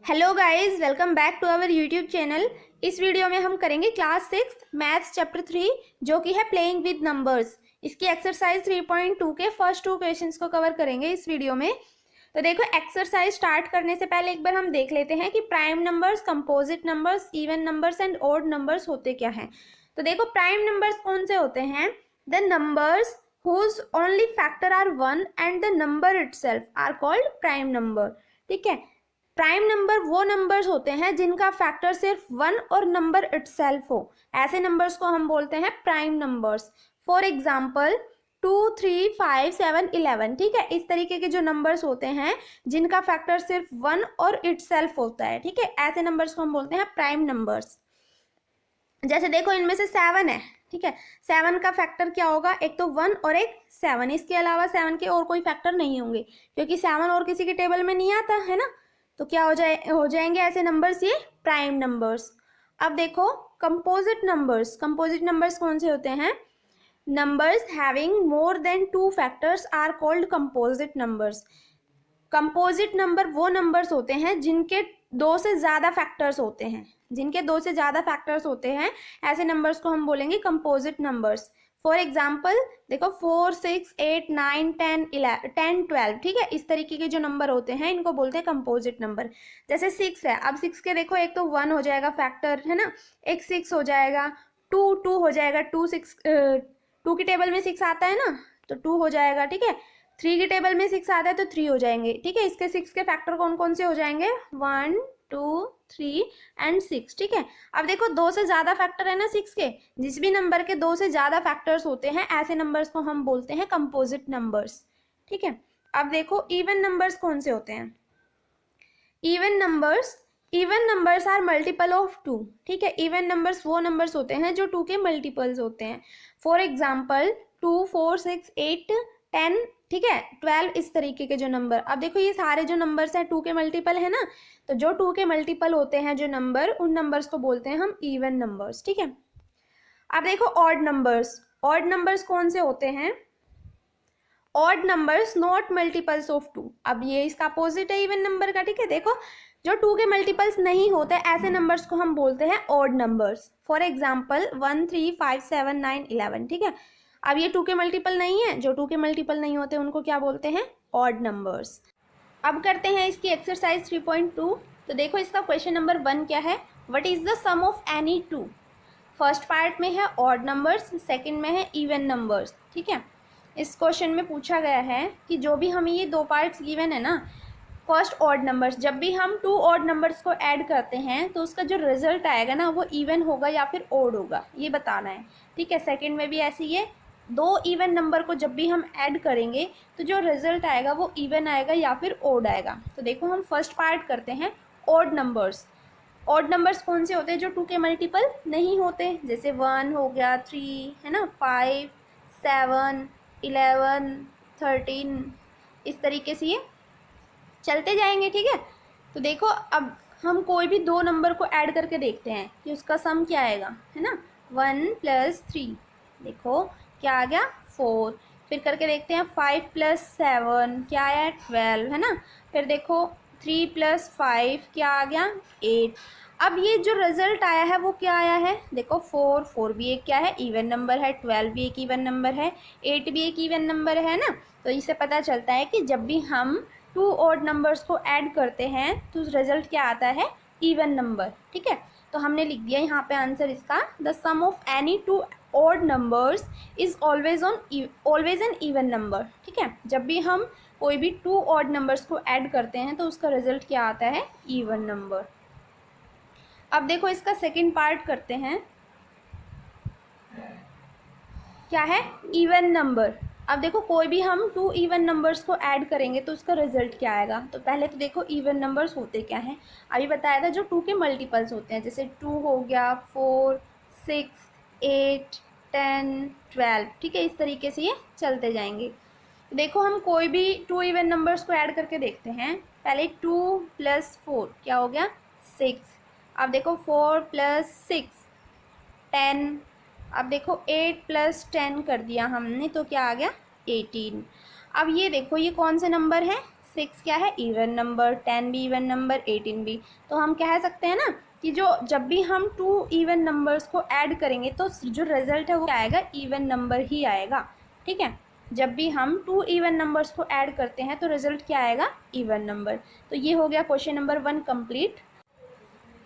Hello guys, welcome back to our YouTube channel. इस video में हम करेंगे क्लास 6 मैथ्स चैप्टर 3 जो कि है प्लेइंग विद नंबर्स। इसकी एक्सरसाइज 3.2 के फर्स्ट 2 क्वेश्चंस को कवर करेंगे इस वीडियो में। तो देखो, एक्सरसाइज स्टार्ट करने से पहले एक बार हम देख लेते हैं कि prime numbers, composite numbers, even numbers and odd numbers होते क्या हैं। तो देखो, प्राइम नंबर्स कौन से होते हैं? The numbers whose only factor are 1 and the number itself are called prime number। ठीक है, प्राइम नंबर वो नंबर्स होते हैं जिनका फैक्टर सिर्फ 1 और नंबर इटसेल्फ हो, ऐसे नंबर्स को हम बोलते हैं प्राइम नंबर्स। For example 2, 3, 5, 7, 11। ठीक है, इस तरीके के जो नंबर्स होते हैं जिनका फैक्टर सिर्फ 1 और इटसेल्फ होता है, ठीक है, ऐसे नंबर्स को हम बोलते हैं प्राइम नंबर्स। जैसे देखो, इनमें से 7 है, ठीक है, 7 का फैक्टर क्या होगा? एक तो 1 और एक 7, इसके अलावा 7 के और कोई फैक्टर नहीं होंगे क्योंकि 7 और किसी के टेबल में नहीं आता है ना। तो क्या हो जाएंगे ऐसे नंबर्स? ये प्राइम नंबर्स। अब देखो, कंपोजिट नंबर्स कौन से होते हैं? Numbers having more than 2 factors are called composite numbers. Composite number वो नंबर्स होते हैं जिनके 2 से ज़्यादा फैक्टर्स होते हैं, ऐसे नंबर्स को हम बोलेंगे कंपोजिट नंबर्स। फॉर एग्जाम्पल देखो, 4, 6, 8, 9, 10, 11, 12। ठीक है, इस तरीके के जो नंबर होते हैं इनको बोलते हैं कंपोजिट नंबर। जैसे 6 है, अब 6 के देखो, एक तो 1 हो जाएगा फैक्टर, है ना, एक 6 हो जाएगा, 2 हो जाएगा, 2 की टेबल में 6 आता है ना, तो 2 हो जाएगा। ठीक है, 3 की टेबल में 6 आता है तो 3 हो जाएंगे। ठीक है, इसके 6 के फैक्टर कौन कौन से हो जाएंगे? 1, 2, 3 एंड 6। ठीक है, अब देखो, 2 से ज्यादा फैक्टर है ना 6 के, जिस भी नंबर के 2 से ज्यादा फैक्टर्स होते हैं ऐसे नंबर्स को हम बोलते हैं कंपोजिट नंबर्स। ठीक है, अब देखो, इवन नंबर्स कौन से होते हैं? Even numbers are multiple of 2। ठीक है, इवन नंबर्स वो नंबर्स होते हैं जो 2 के मल्टीपल्स होते हैं। फॉर एग्जाम्पल 2, 4, 6, 8, 10, ठीक है, 12, इस तरीके के जो नंबर। अब देखो, ये सारे जो नंबर्स हैं 2 के मल्टीपल है ना, तो जो 2 के मल्टीपल होते हैं जो नंबर, उन नंबर्स को बोलते हैं हम इवन नंबर्स। ठीक है, अब देखो, ऑड नंबर्स कौन से होते हैं? Odd numbers not multiples of 2। अब ये इसका अपोजिट है इवन नंबर का। ठीक है, देखो, जो 2 के मल्टीपल्स नहीं होते ऐसे नंबर्स को हम बोलते हैं ऑड नंबर्स। For example 1, 3, 5, 7, 9, 11। ठीक है, अब ये 2 के मल्टीपल नहीं है, जो 2 के मल्टीपल नहीं होते उनको क्या बोलते हैं? Odd numbers. अब करते हैं इसकी एक्सरसाइज 3.2। तो देखो, इसका क्वेश्चन नंबर 1 क्या है? What is the sum of any 2? First part में है ऑड नंबर्स, सेकंड में है इवन नंबर्स। ठीक है, इस क्वेश्चन में पूछा गया है कि जो भी हमें ये 2 पार्ट्स गिवन है ना, फर्स्ट ऑड नंबर्स, जब भी हम 2 ऑड नंबर्स को ऐड करते हैं तो उसका जो रिजल्ट आएगा ना वो इवन होगा या फिर ऑड होगा, ये बताना है। ठीक है, सेकंड में भी ऐसे ही है, 2 इवन नंबर को जब भी हम ऐड करेंगे तो जो रिजल्ट आएगा वो इवन आएगा या फिर ऑड आएगा। तो देखो, हम फर्स्ट पार्ट करते हैं ऑड नंबर्स। ऑड नंबर्स कौन से होते हैं? जो 2 के मल्टीपल नहीं होते, जैसे 1 हो गया, 3 है ना, 5, 7, 11, 13, इस तरीके से ये चलते जाएंगे। ठीक है, तो देखो, अब हम कोई भी 2 नंबर को ऐड करके देखते हैं कि उसका सम क्या आएगा, है ना। 1 + 3, देखो क्या आ गया? 4। फिर करके देखते हैं 5 + 7 क्या आया? 12, है ना। फिर देखो 3 + 5 क्या आ गया? 8। अब ये जो रिजल्ट आया है वो क्या आया है? देखो, 4 भी एक क्या है? इवन नंबर है, 12 भी एक इवन नंबर है, 8 भी एक इवन नंबर है ना। तो इससे पता चलता है कि जब भी हम 2 ऑड नंबर्स को ऐड करते हैं तो रिजल्ट क्या आता है? Even number. ठीक है, तो हमने लिख दिया यहाँ पे आंसर इसका, the sum of any 2 odd numbers is always an even number. ठीक है, जब भी हम कोई भी 2 ऑड नंबर्स को ऐड करते हैं तो उसका रिजल्ट क्या आता है? Even number. अब देखो, इसका सेकंड पार्ट करते हैं, क्या है? Even number. अब देखो, कोई भी हम 2 इवन नंबर्स को ऐड करेंगे तो उसका रिजल्ट क्या आएगा? तो पहले तो देखो, इवन नंबर्स होते क्या हैं, अभी बताया था, जो 2 के मल्टीपल्स होते हैं, जैसे 2 हो गया, 4, 6, 8, 10, 12। ठीक है, इस तरीके से ये चलते जाएंगे। देखो, हम कोई भी 2 इवन नंबर्स को ऐड करके देखते हैं। पहले 2 + 4 क्या हो गया? 6। अब देखो, 4 + 6 10। अब देखो, 8 + 10 कर दिया हमने तो क्या आ गया? 18। अब ये देखो, ये कौन से नंबर है? 6 क्या है इवन नंबर, 10 भी इवन नंबर, 18 भी। तो हम कह सकते हैं ना कि जब भी हम 2 इवन नंबर्स को ऐड करेंगे तो जो रिजल्ट है वो क्या आएगा, इवन नंबर ही आएगा। ठीक है, जब भी हम 2 इवन नंबर्स को ऐड करते हैं तो रिजल्ट क्या आएगा, इवन नंबर। तो ये हो गया क्वेश्चन नंबर 1 कंप्लीट।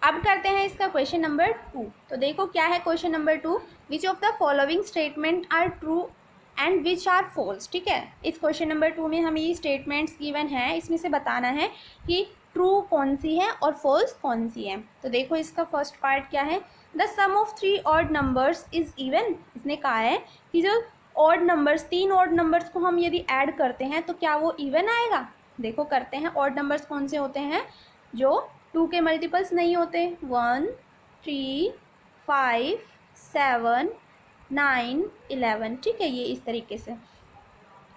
अब करते हैं इसका क्वेश्चन नंबर 2। तो देखो क्या है question number 2, which of the following statement are true and which are false. ठीक है, इस क्वेश्चन नंबर 2 में हमें ये स्टेटमेंट्स गिवन है, इसमें से बताना है कि ट्रू कौन सी है और फॉल्स कौन सी है। तो देखो इसका फर्स्ट पार्ट क्या है, the sum of 3 odd numbers is even. इसने कहा है कि जो ऑड नंबर्स, 3 ऑड नंबर्स को हम यदि ऐड करते हैं तो क्या वो इवन आएगा। देखो करते हैं, ऑड नंबर्स कौन से होते हैं, जो 2 के मल्टीपल्स नहीं होते, 1 3 5 7 9 11। ठीक है, ये इस तरीके से।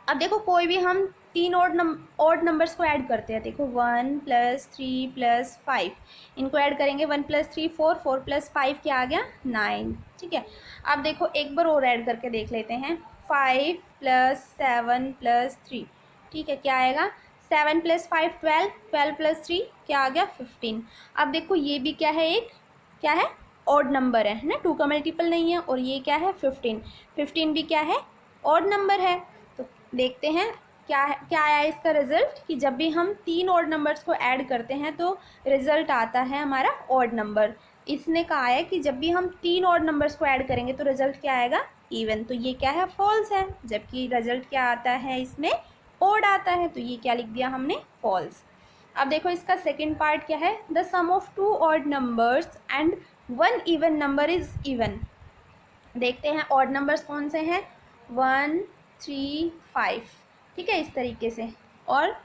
अब देखो कोई भी हम 3 ऑड नंबर्स को ऐड करते हैं, देखो 1 + 3 + 5, इनको ऐड करेंगे, 1 + 3 4, 4 + 5 क्या आ गया 9। ठीक है, अब देखो एक बार और ऐड करके देख लेते हैं, 5 + 7 + 3। ठीक है, क्या आएगा, 7 + 5 12, 12 + 3 क्या आ गया 15। अब देखो ये भी क्या है, एक क्या है ऑड नंबर है ना, 2 का मल्टीपल नहीं है, और ये क्या है 15, 15 भी क्या है ऑड नंबर है। तो देखते हैं क्या आया इसका रिजल्ट, कि जब भी हम 3 ऑड नंबर्स को ऐड करते हैं तो रिजल्ट आता है हमारा ऑड नंबर। इसने कहा है कि जब भी हम 3 ऑड नंबर्स को ऐड करेंगे तो रिजल्ट क्या आएगा, इवन। तो ये क्या है, फॉल्स है, जबकि रिजल्ट क्या आता है इसमें, ऑड आता है। तो ये क्या लिख दिया हमने, फॉल्स। अब देखो इसका सेकेंड पार्ट क्या है, the sum of 2 odd numbers and 1 even number is even. देखते हैं ऑड नंबर्स कौन से हैं, 1 3 5। ठीक है, इस तरीके से। और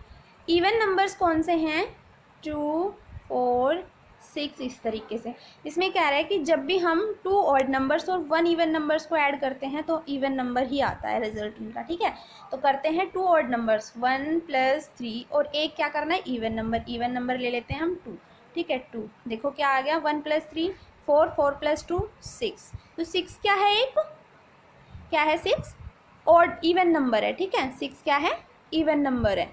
इवन नंबर्स कौन से हैं, 2 4 6, इस तरीके से। इसमें कह रहा है कि जब भी हम 2 ऑड नंबर्स और 1 इवन नंबर्स को ऐड करते हैं तो इवन नंबर ही आता है रिजल्ट उनका। ठीक है, तो करते हैं 2 ऑड नंबर्स 1 + 3, और एक क्या करना है, इवन नंबर। इवन नंबर ले लेते हैं हम 2। ठीक है, 2 देखो क्या आ गया, 1 + 3 4, 4 + 2 6। तो 6 क्या है, एक क्या है 6 ऑड इवन नंबर है। ठीक है, 6 क्या है, इवन नंबर है।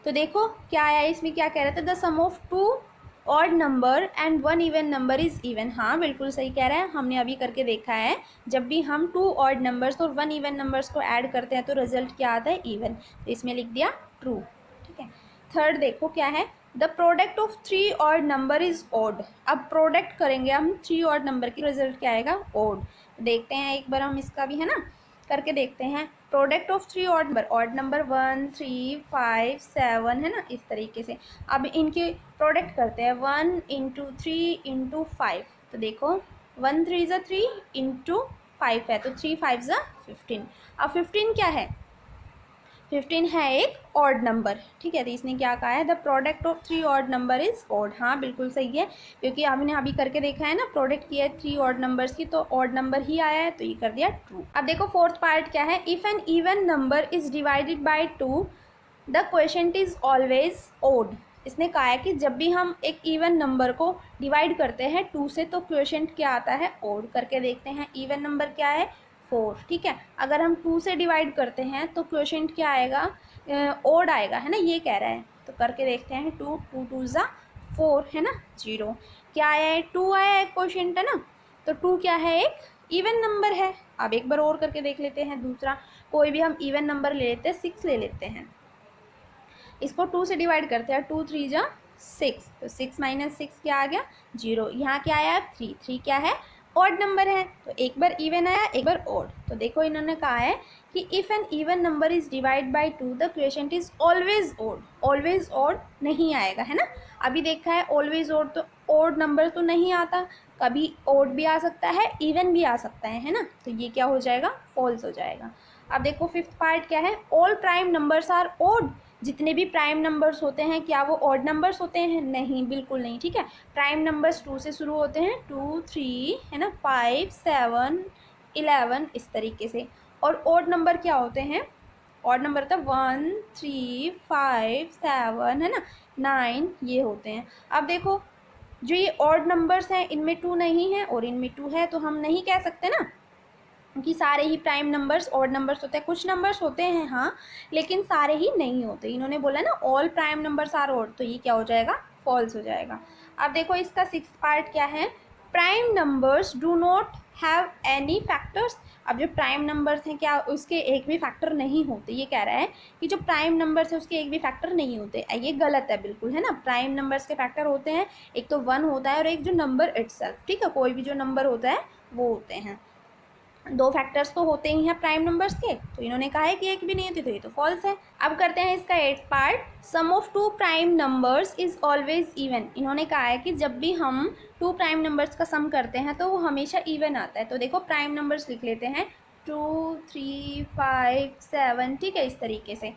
तो देखो क्या आया इसमें, क्या कह रहे थे, the sum of 2 odd number and 1 even number is even. हाँ बिल्कुल सही कह रहा है, हमने अभी करके देखा है, जब भी हम 2 ऑड नंबर्स और 1 इवन नंबर्स को ऐड करते हैं तो रिजल्ट क्या आता है, इवन। तो इसमें लिख दिया ट्रू। ठीक है, थर्ड देखो क्या है, the product of 3 odd number is odd. अब प्रोडक्ट करेंगे हम 3 ऑड नंबर की, रिजल्ट क्या आएगा, ऑड। देखते हैं एक बार हम इसका भी है ना करके देखते हैं, प्रोडक्ट ऑफ 3 ऑड नंबर 1 3 5 7 है ना, इस तरीके से। अब इनके प्रोडक्ट करते हैं, 1 × 3 × 5। तो देखो 1 3 ज़ा 3 × 5 है, तो 3 5 ज़ा 15। अब 15 क्या है, 15 है एक ऑड नंबर। ठीक है, तो इसने क्या कहा है, the product of 3 odd number is odd. हाँ बिल्कुल सही है, क्योंकि हमने अभी करके देखा है ना, प्रोडक्ट किया है 3 ऑड नंबर्स की, तो ऑड नंबर ही आया है, तो ये कर दिया ट्रू। अब देखो फोर्थ पार्ट क्या है, if an even number is divided by 2 the quotient is always odd. इसने कहा है कि जब भी हम एक इवन नंबर को डिवाइड करते हैं 2 से तो क्वोशिएंट क्या आता है, ऑड। करके देखते हैं, इवन नंबर क्या है 4। ठीक है, अगर हम 2 से डिवाइड करते हैं तो क्वोशिएंट क्या आएगा, ऑड आएगा, है ना, ये कह रहा है। तो करके देखते हैं, 2 2 2 ज़ा 4 है ना, 0 क्या आया है, 2 आया है क्वोशिएंट है ना। तो 2 क्या है, एक इवन नंबर है। अब एक बार और करके देख लेते हैं, दूसरा कोई भी हम इवन नंबर ले लेते हैं, 6 ले लेते हैं, इसको 2 से डिवाइड करते हैं, 2 3 ज़ा 6, तो 6 - 6 क्या आ गया 0। यहाँ क्या आया 3, 3 क्या है, ऑड नंबर है। तो एक बार इवन आया, एक बार ऑड। तो देखो इन्होंने कहा है कि if an even number is divide by 2 the quotient is always odd. Always odd नहीं आएगा, है ना, अभी देखा है ऑलवेज ऑड, तो ऑड नंबर तो नहीं आता, कभी ऑड भी आ सकता है, इवन भी आ सकता है ना। तो ये क्या हो जाएगा, फॉल्स हो जाएगा। अब देखो फिफ्थ पार्ट क्या है, all prime numbers are odd. जितने भी प्राइम नंबर्स होते हैं क्या वो ऑड नंबर्स होते हैं, नहीं बिल्कुल नहीं। ठीक है, प्राइम नंबर्स 2 से शुरू होते हैं, 2 3 है ना, 5 7 11 इस तरीके से। और ऑड नंबर क्या होते हैं, ऑड नंबर तो 1 3 5 7 है ना, 9 ये होते हैं। अब देखो जो ये ऑड नंबर्स हैं इनमें 2 नहीं है और इनमें 2 है, तो हम नहीं कह सकते ना कि सारे ही प्राइम नंबर्स ऑड नंबर्स होते हैं, कुछ नंबर्स होते हैं हाँ, लेकिन सारे ही नहीं होते। इन्होंने बोला ना all prime numbers are odd, तो ये क्या हो जाएगा, फॉल्स हो जाएगा। अब देखो इसका 6th पार्ट क्या है, prime numbers do not have any factors. अब जो प्राइम नंबर्स हैं क्या उसके एक भी फैक्टर नहीं होते, ये कह रहा है कि जो प्राइम नंबर्स है उसके एक भी फैक्टर नहीं होते। ये गलत है बिल्कुल, है ना। प्राइम नंबर्स के फैक्टर होते हैं, एक तो 1 होता है और एक जो नंबर इटसेल्फ, ठीक है, कोई भी जो नंबर होता है वो होते हैं। 2 फैक्टर्स तो होते ही हैं प्राइम नंबर्स के, तो इन्होंने कहा है कि एक भी नहीं होती, तो ये तो फॉल्स है। अब करते हैं इसका 8th part, sum of 2 prime numbers is always even. इन्होंने कहा है कि जब भी हम 2 प्राइम नंबर्स का सम करते हैं तो वो हमेशा इवन आता है। तो देखो प्राइम नंबर्स लिख लेते हैं 2, 3, 5, 7, ठीक है, इस तरीके से।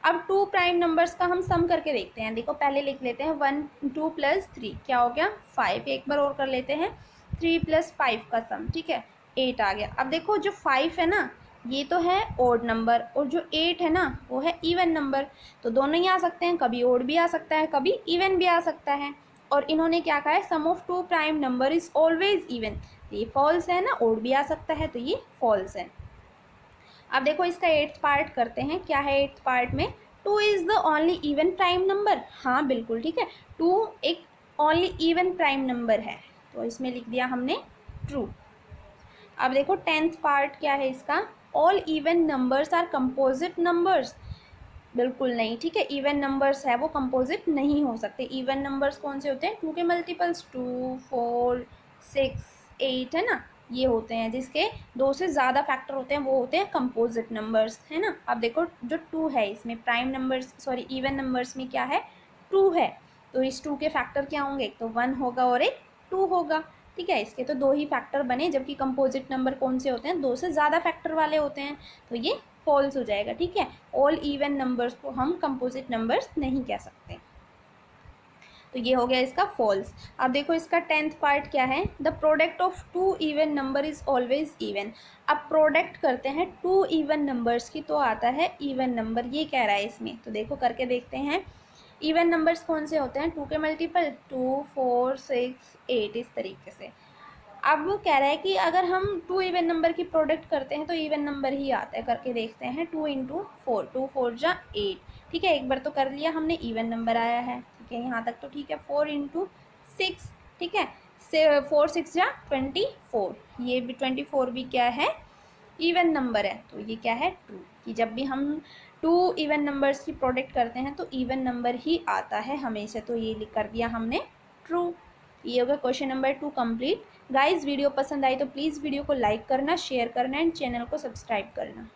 अब 2 प्राइम नंबर्स का हम सम करके देखते हैं। देखो पहले लिख लेते हैं 1, 2 + 3 क्या हो गया 5। एक बार और कर लेते हैं 3 + 5 का सम, ठीक है 8 आ गया। अब देखो जो 5 है ना ये तो है ओड नंबर, और जो 8 है ना वो है इवन नंबर। तो दोनों ही आ सकते हैं, कभी ओड भी आ सकता है कभी इवन भी आ सकता है। और इन्होंने क्या कहा है, sum of 2 prime number is always even, ये फॉल्स है ना, ओड भी आ सकता है, तो ये फॉल्स है। अब देखो इसका 8th पार्ट करते हैं, क्या है 8th पार्ट में, 2 is the only even prime number. हाँ बिल्कुल ठीक है, 2 एक ओनली इवन प्राइम नंबर है, तो इसमें लिख दिया हमने ट्रू। अब देखो 10th पार्ट क्या है इसका, all even numbers are composite numbers. बिल्कुल नहीं, ठीक है, इवन नंबर्स है वो कंपोजिट नहीं हो सकते। इवन नंबर्स कौन से होते हैं, 2 के मल्टीपल्स 2, 4, 6, 8 है ना, ये होते हैं। जिसके 2 से ज़्यादा फैक्टर होते हैं वो होते हैं कंपोजिट नंबर्स, है ना। अब देखो जो 2 है इसमें prime numbers sorry even numbers में क्या है 2 है, तो इस 2 के फैक्टर क्या होंगे, एक तो 1 होगा और एक 2 होगा, ठीक है। इसके तो 2 ही फैक्टर बने, जबकि कंपोजिट नंबर कौन से होते हैं 2 से ज़्यादा फैक्टर वाले होते हैं, तो ये फॉल्स हो जाएगा, ठीक है। ऑल इवन नंबर्स को हम कंपोजिट नंबर्स नहीं कह सकते, तो ये हो गया इसका फॉल्स। अब देखो इसका 10th पार्ट क्या है, the product of 2 even number is always even. अब प्रोडक्ट करते हैं 2 इवन नंबर्स की तो आता है इवन नंबर, ये कह रहा है इसमें। तो देखो करके देखते हैं, इवन नंबर्स कौन से होते हैं, 2 के मल्टीपल 2, 4, 6, 8 इस तरीके से। अब वो कह रहा है कि अगर हम 2 इवन नंबर की प्रोडक्ट करते हैं तो इवन नंबर ही आता है, करके देखते हैं 2 × 4, 2 4 जा 8, ठीक है। एक बार तो कर लिया हमने, इवन नंबर आया है, ठीक है, यहाँ तक तो ठीक है। 4 × 6, ठीक है, 4 6 जा 24, ये भी 24 भी क्या है इवन नंबर है, तो ये क्या है ट्रू, कि जब भी हम 2 इवन नंबर्स की प्रोडक्ट करते हैं तो इवन नंबर ही आता है हमेशा, तो ये लिख कर दिया हमने ट्रू। ये होगा question number 2 complete. Guys video पसंद आई तो प्लीज़ वीडियो को लाइक करना, शेयर करना एंड चैनल को सब्सक्राइब करना।